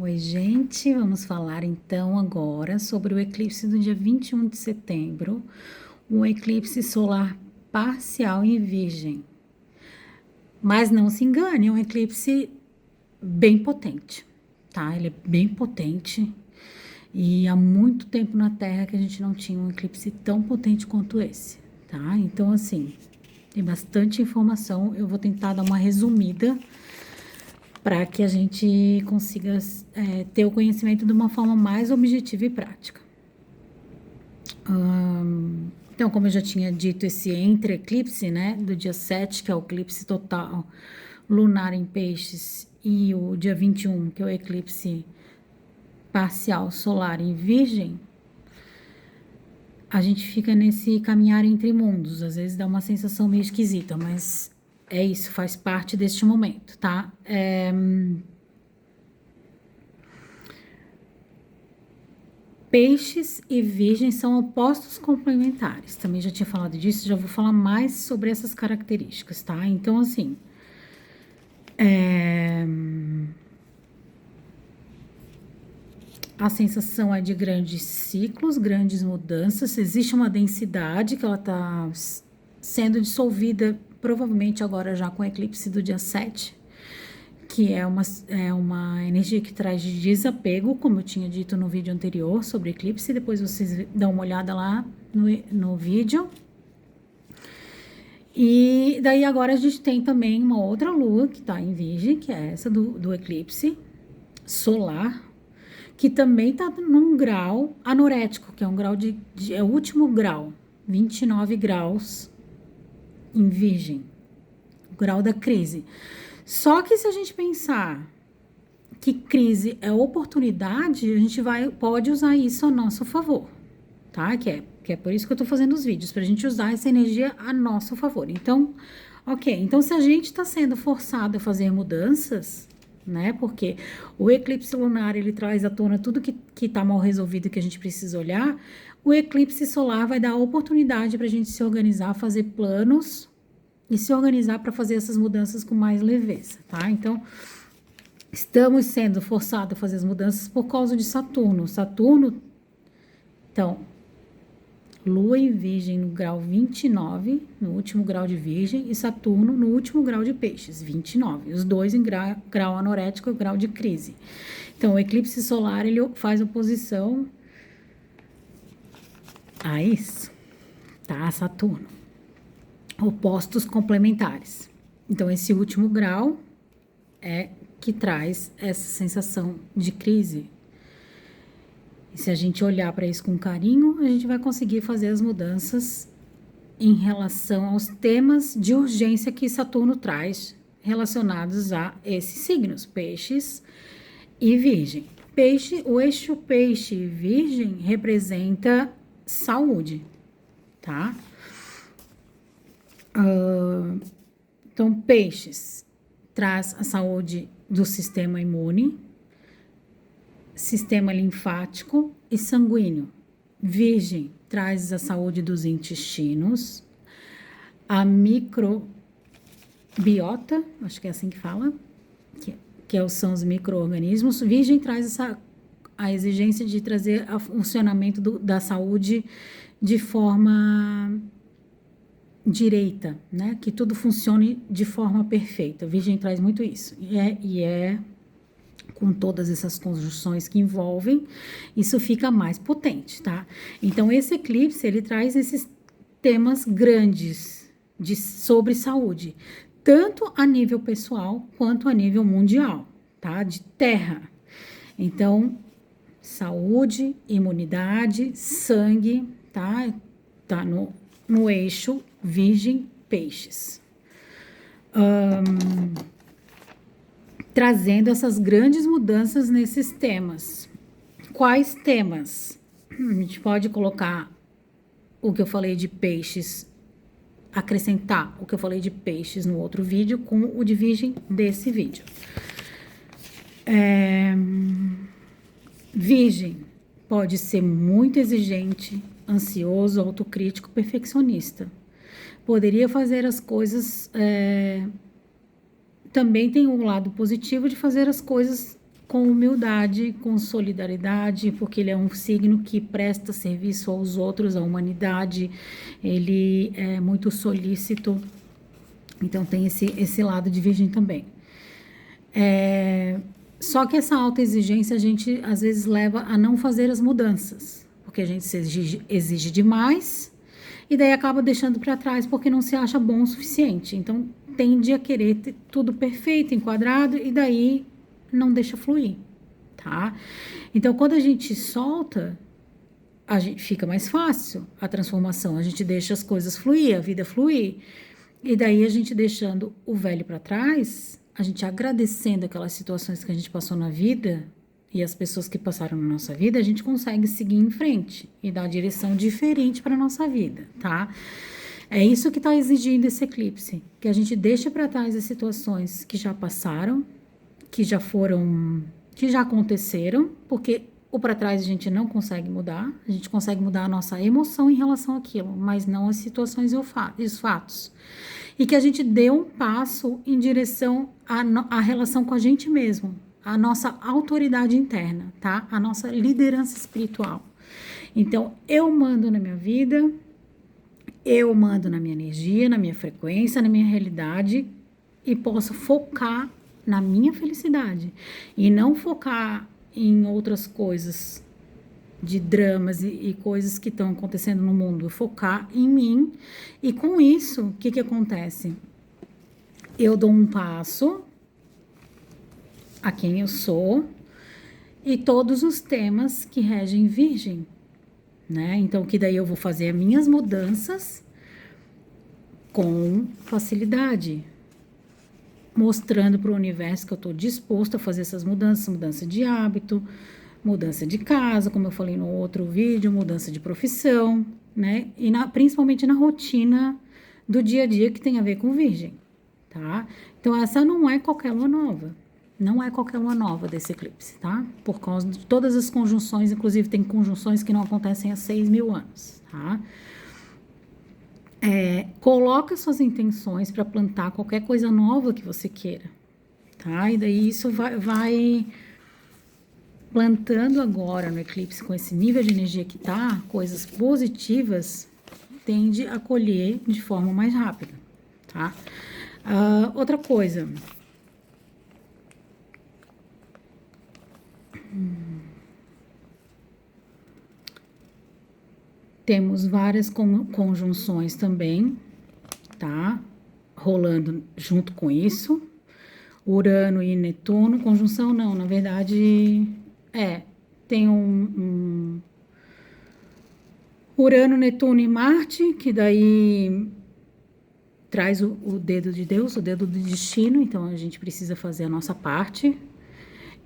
Oi, gente, vamos falar então agora sobre o eclipse do dia 21 de setembro, um eclipse solar parcial em Virgem. Mas não se engane, é um eclipse bem potente, tá? Ele é bem potente e há muito tempo na Terra que a gente não tinha um eclipse tão potente quanto esse, tá? Então, assim, tem bastante informação, eu vou tentar dar uma resumida para que a gente consiga ter o conhecimento de uma forma mais objetiva e prática. Então, como eu já tinha dito, esse entre-eclipse, né, do dia 7, que é o eclipse total lunar em peixes, e o dia 21, que é o eclipse parcial solar em Virgem, a gente fica nesse caminhar entre mundos. Às vezes dá uma sensação meio esquisita, mas é isso, faz parte deste momento, tá? Peixes e Virgem são opostos complementares. Também já tinha falado disso, já vou falar mais sobre essas características, tá? Então, assim, a sensação é de grandes ciclos, grandes mudanças. Existe uma densidade que ela está sendo dissolvida, provavelmente agora já com o eclipse do dia 7, que é uma energia que traz de desapego, como eu tinha dito no vídeo anterior sobre eclipse. Depois vocês dão uma olhada lá no vídeo. E daí agora a gente tem também uma outra lua que está em Virgem, que é essa do eclipse solar, que também está num grau anorético, que é um grau é o último grau, 29 graus em Virgem, o grau da crise. Só que se a gente pensar que crise é oportunidade, a gente pode usar isso a nosso favor, tá? Que é por isso que eu tô fazendo os vídeos, pra gente usar essa energia a nosso favor. Então, ok, então se a gente tá sendo forçado a fazer mudanças, né? Porque o eclipse lunar, ele traz à tona tudo que tá mal resolvido e que a gente precisa olhar. O eclipse solar vai dar a oportunidade pra gente se organizar, fazer planos e se organizar para fazer essas mudanças com mais leveza, tá? Então, estamos sendo forçados a fazer as mudanças por causa de Saturno. Então, Lua em Virgem no grau 29, no último grau de Virgem, e Saturno no último grau de Peixes, 29. Os dois em grau anorético e grau de crise. Então, o eclipse solar, ele faz oposição a isso, tá? Saturno. Opostos complementares. Então, esse último grau é que traz essa sensação de crise. E se a gente olhar para isso com carinho, a gente vai conseguir fazer as mudanças em relação aos temas de urgência que Saturno traz relacionados a esses signos, Peixes e Virgem. O eixo Peixe e Virgem representa saúde, tá? Então, Peixes traz a saúde do sistema imune, sistema linfático e sanguíneo. Virgem traz a saúde dos intestinos, a microbiota, acho que é assim que fala, que são os micro-organismos. Virgem traz a exigência de trazer o funcionamento da saúde de forma direita, né? Que tudo funcione de forma perfeita. Virgem traz muito isso. E é com todas essas conjunções que envolvem, isso fica mais potente, tá? Então, esse eclipse, ele traz esses temas grandes sobre saúde, tanto a nível pessoal quanto a nível mundial, tá? De terra. Então, saúde, imunidade, sangue, tá? Tá no eixo Virgem Peixes. Trazendo essas grandes mudanças nesses temas. Quais temas? A gente pode colocar o que eu falei de peixes, acrescentar o que eu falei de peixes no outro vídeo com o de Virgem desse vídeo. Virgem pode ser muito exigente, ansioso, autocrítico, perfeccionista. Poderia fazer as coisas... também tem um lado positivo de fazer as coisas com humildade, com solidariedade, porque ele é um signo que presta serviço aos outros, à humanidade, ele é muito solícito, então tem esse lado de Virgem também. Só que essa autoexigência a gente às vezes leva a não fazer as mudanças, porque a gente se exige demais e daí acaba deixando para trás porque não se acha bom o suficiente. Então tende a querer ter tudo perfeito, enquadrado e daí não deixa fluir, tá? Então quando a gente solta, a gente fica mais fácil a transformação, a gente deixa as coisas fluir, a vida fluir. E daí a gente deixando o velho para trás, a gente agradecendo aquelas situações que a gente passou na vida e as pessoas que passaram na nossa vida, a gente consegue seguir em frente e dar uma direção diferente para nossa vida, tá? É isso que está exigindo esse eclipse, que a gente deixe para trás as situações que já passaram, que já foram, que já aconteceram, porque o para trás a gente não consegue mudar, a gente consegue mudar a nossa emoção em relação àquilo, mas não as situações e os fatos. E que a gente dê um passo em direção à relação com a gente mesmo, a nossa autoridade interna, tá? A nossa liderança espiritual. Então, eu mando na minha vida, eu mando na minha energia, na minha frequência, na minha realidade e posso focar na minha felicidade e não focar em outras coisas, de dramas e coisas que estão acontecendo no mundo, focar em mim. E com isso, o que acontece? Eu dou um passo a quem eu sou e todos os temas que regem Virgem, né? Então, que daí eu vou fazer as minhas mudanças com facilidade, mostrando para o universo que eu estou disposto a fazer essas mudanças, mudança de hábito, mudança de casa, como eu falei no outro vídeo, mudança de profissão, né? E principalmente na rotina do dia a dia que tem a ver com Virgem, tá? Então, essa não é qualquer lua nova. Não é qualquer lua nova desse eclipse, tá? Por causa de todas as conjunções, inclusive tem conjunções que não acontecem há 6.000 anos, tá? Coloca suas intenções para plantar qualquer coisa nova que você queira, tá? E daí isso vai plantando agora no eclipse com esse nível de energia que tá, coisas positivas, tende a colher de forma mais rápida, tá? Outra coisa. Temos várias conjunções também, tá? Rolando junto com isso. Urano e Netuno, conjunção não, na verdade, tem Urano, Netuno e Marte, que daí traz o dedo de Deus, o dedo do destino, então a gente precisa fazer a nossa parte.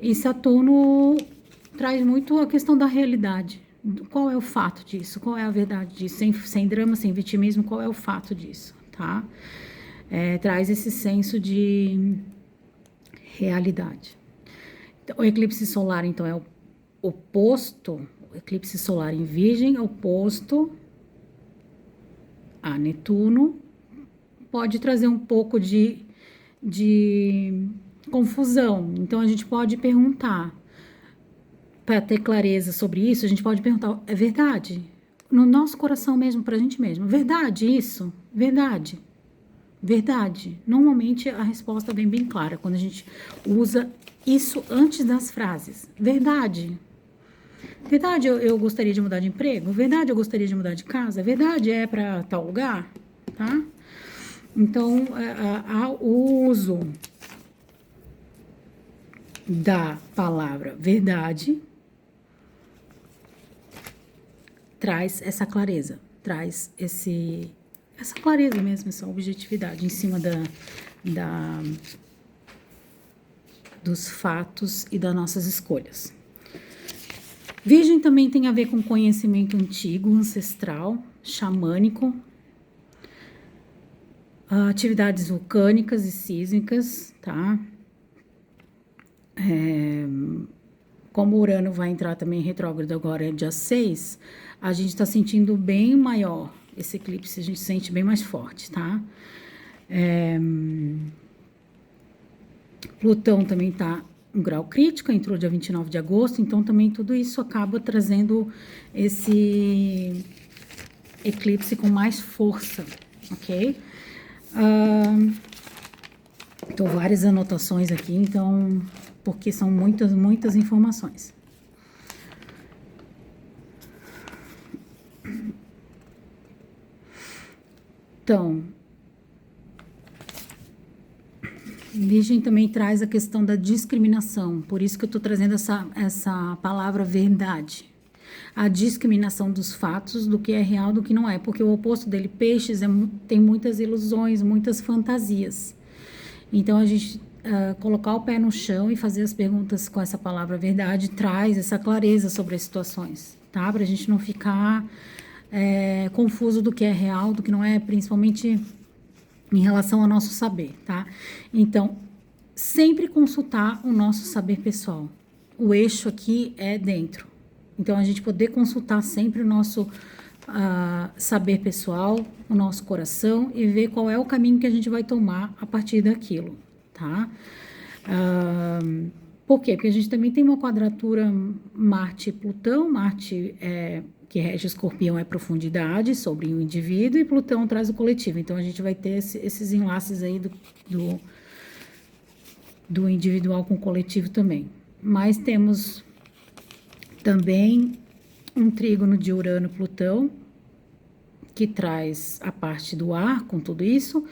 E Saturno traz muito a questão da realidade. Qual é o fato disso? Qual é a verdade disso? Sem drama, sem vitimismo, qual é o fato disso, tá? Traz esse senso de realidade. Então, o eclipse solar, então, é o oposto, o eclipse solar em Virgem, oposto a Netuno, pode trazer um pouco de confusão. Então, a gente pode perguntar, para ter clareza sobre isso, a gente pode perguntar, é verdade? No nosso coração mesmo, para a gente mesmo, verdade isso? Verdade? Verdade? Normalmente a resposta vem bem clara quando a gente usa isso antes das frases. Verdade? Verdade, eu gostaria de mudar de emprego? Verdade, eu gostaria de mudar de casa? Verdade, é para tal lugar? Tá? Então, o uso da palavra verdade traz essa clareza, traz essa clareza mesmo, essa objetividade em cima dos fatos e das nossas escolhas. Virgem também tem a ver com conhecimento antigo, ancestral, xamânico, atividades vulcânicas e sísmicas, tá? Como o Urano vai entrar também em retrógrado agora, dia 6, a gente tá sentindo bem maior esse eclipse, a gente sente bem mais forte, tá? Plutão também tá um grau crítico, entrou dia 29 de agosto, então também tudo isso acaba trazendo esse eclipse com mais força, ok? Tô várias anotações aqui, então, porque são muitas informações. Então, Virgem também traz a questão da discriminação, por isso que eu estou trazendo essa palavra verdade. A discriminação dos fatos, do que é real, do que não é, porque o oposto dele, peixes, tem muitas ilusões, muitas fantasias. Então, a gente colocar o pé no chão e fazer as perguntas com essa palavra verdade traz essa clareza sobre as situações, tá? Para a gente não ficar confuso do que é real, do que não é, principalmente em relação ao nosso saber, tá? Então, sempre consultar o nosso saber pessoal. O eixo aqui é dentro. Então, a gente poder consultar sempre o nosso saber pessoal, o nosso coração e ver qual é o caminho que a gente vai tomar a partir daquilo, tá? Por quê? Porque a gente também tem uma quadratura Marte-Plutão. Marte que rege Escorpião é profundidade sobre o indivíduo e Plutão traz o coletivo. Então, a gente vai ter esses enlaces aí do individual com o coletivo também. Mas temos também um trígono de Urano-Plutão, que traz a parte do ar com tudo isso,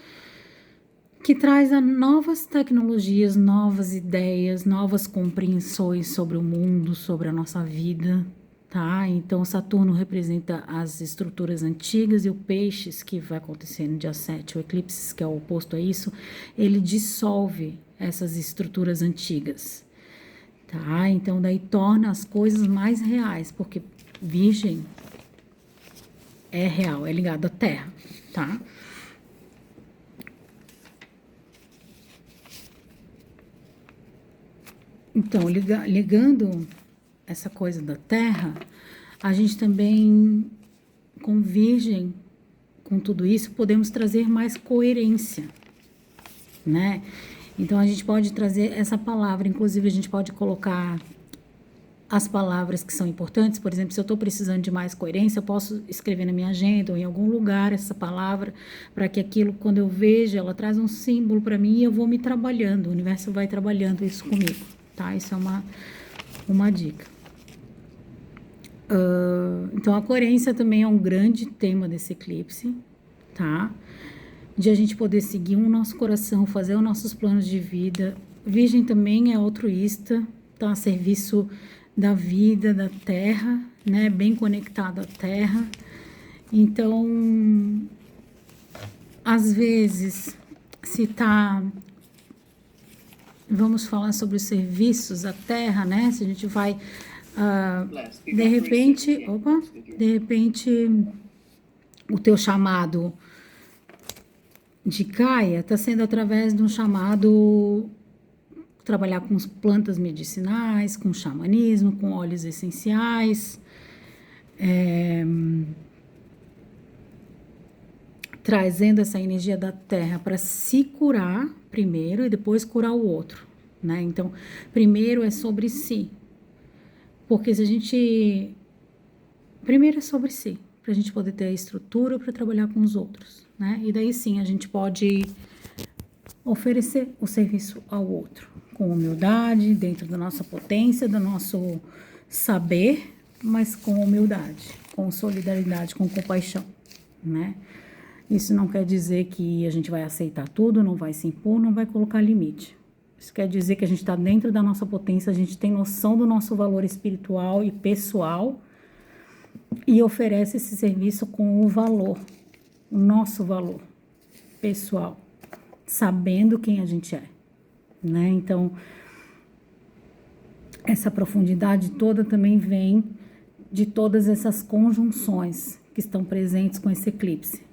que traz novas tecnologias, novas ideias, novas compreensões sobre o mundo, sobre a nossa vida, tá? Então, Saturno representa as estruturas antigas e o Peixes, que vai acontecer no dia 7, o eclipse, que é o oposto a isso, ele dissolve essas estruturas antigas, tá? Então, daí torna as coisas mais reais, porque Virgem é real, é ligado à Terra, tá? Então, ligando essa coisa da Terra, a gente também, com Virgem, com tudo isso, podemos trazer mais coerência, né? Então, a gente pode trazer essa palavra, inclusive a gente pode colocar as palavras que são importantes. Por exemplo, se eu estou precisando de mais coerência, eu posso escrever na minha agenda ou em algum lugar essa palavra, para que aquilo, quando eu vejo, ela traz um símbolo para mim e eu vou me trabalhando, o universo vai trabalhando isso comigo, tá? Isso é uma dica. Então, a coerência também é um grande tema desse eclipse, tá? De a gente poder seguir o nosso coração, fazer os nossos planos de vida. Virgem também é altruísta, tá a serviço da vida, da terra, né? Bem conectado à terra. Então, às vezes, se tá... Vamos falar sobre os serviços à terra, né? Se a gente vai... de repente, o teu chamado de Gaia está sendo através de um chamado trabalhar com plantas medicinais, com xamanismo, com óleos essenciais, trazendo essa energia da terra para se curar primeiro e depois curar o outro, né? Então, primeiro é sobre si, porque se a gente... Primeiro é sobre si, para a gente poder ter a estrutura para trabalhar com os outros, né? E daí sim a gente pode oferecer o serviço ao outro, com humildade, dentro da nossa potência, do nosso saber, mas com humildade, com solidariedade, com compaixão, né? Isso não quer dizer que a gente vai aceitar tudo, não vai se impor, não vai colocar limite. Isso quer dizer que a gente está dentro da nossa potência, a gente tem noção do nosso valor espiritual e pessoal e oferece esse serviço com o valor, o nosso valor pessoal, sabendo quem a gente é, né? Então, essa profundidade toda também vem de todas essas conjunções que estão presentes com esse eclipse.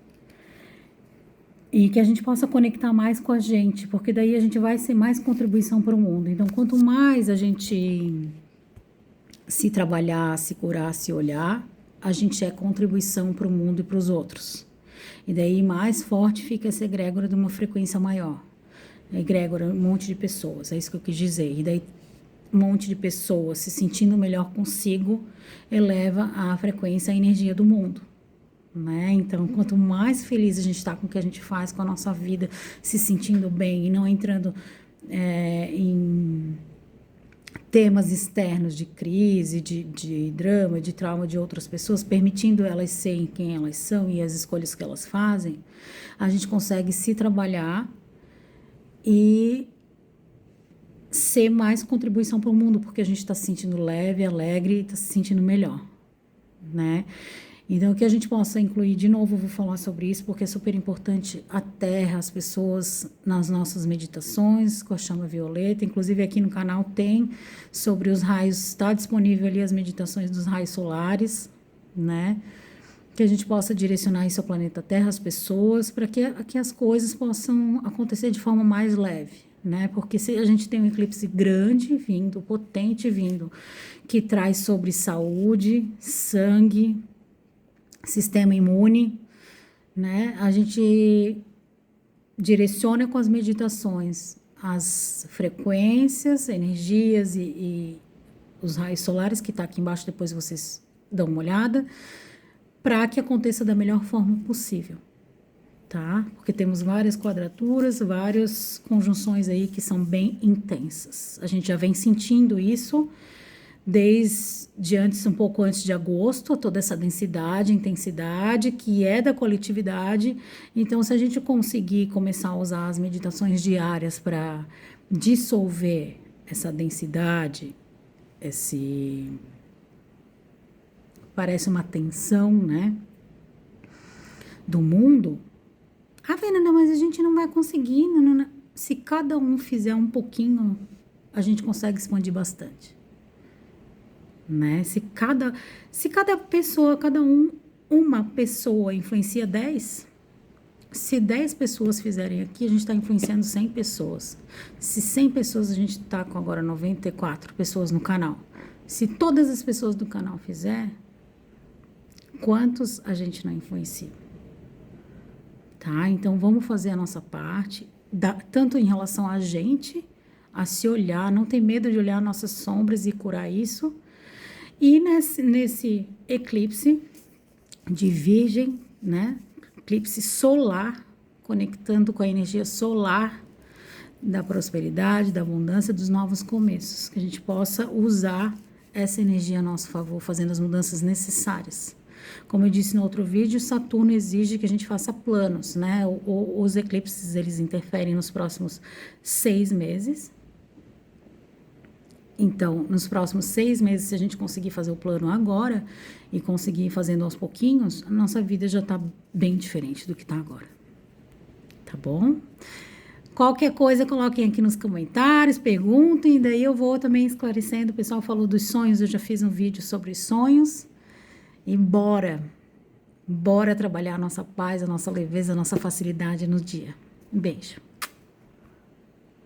E que a gente possa conectar mais com a gente, porque daí a gente vai ser mais contribuição para o mundo. Então, quanto mais a gente se trabalhar, se curar, se olhar, a gente é contribuição para o mundo e para os outros. E daí mais forte fica essa egrégora de uma frequência maior. Egrégora, um monte de pessoas, é isso que eu quis dizer. E daí um monte de pessoas se sentindo melhor consigo, eleva a frequência, a energia do mundo. Né? Então, quanto mais feliz a gente está com o que a gente faz, com a nossa vida, se sentindo bem e não entrando em temas externos de crise, de drama, de trauma de outras pessoas, permitindo elas serem quem elas são e as escolhas que elas fazem, a gente consegue se trabalhar e ser mais contribuição para o mundo, porque a gente está se sentindo leve, alegre e está se sentindo melhor, né? Então, que a gente possa incluir, de novo, eu vou falar sobre isso, porque é super importante a Terra, as pessoas, nas nossas meditações com a chama violeta. Inclusive, aqui no canal tem sobre os raios, está disponível ali as meditações dos raios solares, né? Que a gente possa direcionar isso ao planeta Terra, as pessoas, para que as coisas possam acontecer de forma mais leve, né? Porque se a gente tem um eclipse grande vindo, potente vindo, que traz sobre saúde, sangue, sistema imune, né? A gente direciona com as meditações as frequências, energias e os raios solares, que está aqui embaixo, depois vocês dão uma olhada, para que aconteça da melhor forma possível, tá? Porque temos várias quadraturas, várias conjunções aí que são bem intensas. A gente já vem sentindo isso desde antes, um pouco antes de agosto, toda essa densidade, intensidade, que é da coletividade. Então, se a gente conseguir começar a usar as meditações diárias para dissolver essa densidade, parece uma tensão, né, do mundo. Fernanda, mas a gente não vai conseguir, não. Se cada um fizer um pouquinho, a gente consegue expandir bastante. Né? Se cada pessoa, uma pessoa influencia 10, se 10 pessoas fizerem aqui, a gente está influenciando 100 pessoas. Se 100 pessoas, a gente está com agora 94 pessoas no canal. Se todas as pessoas do canal fizer, quantos a gente não influencia? Tá? Então, vamos fazer a nossa parte, tanto em relação a gente, a se olhar, não ter medo de olhar nossas sombras e curar isso. E nesse eclipse de Virgem, né? Eclipse solar, conectando com a energia solar da prosperidade, da abundância, dos novos começos, que a gente possa usar essa energia a nosso favor, fazendo as mudanças necessárias. Como eu disse no outro vídeo, Saturno exige que a gente faça planos, né? Os eclipses, eles interferem nos próximos 6 meses. Então, nos próximos 6 meses, se a gente conseguir fazer o plano agora e conseguir ir fazendo aos pouquinhos, a nossa vida já está bem diferente do que está agora. Tá bom? Qualquer coisa, coloquem aqui nos comentários, perguntem, daí eu vou também esclarecendo. O pessoal falou dos sonhos, eu já fiz um vídeo sobre sonhos. E bora trabalhar a nossa paz, a nossa leveza, a nossa facilidade no dia. Um beijo.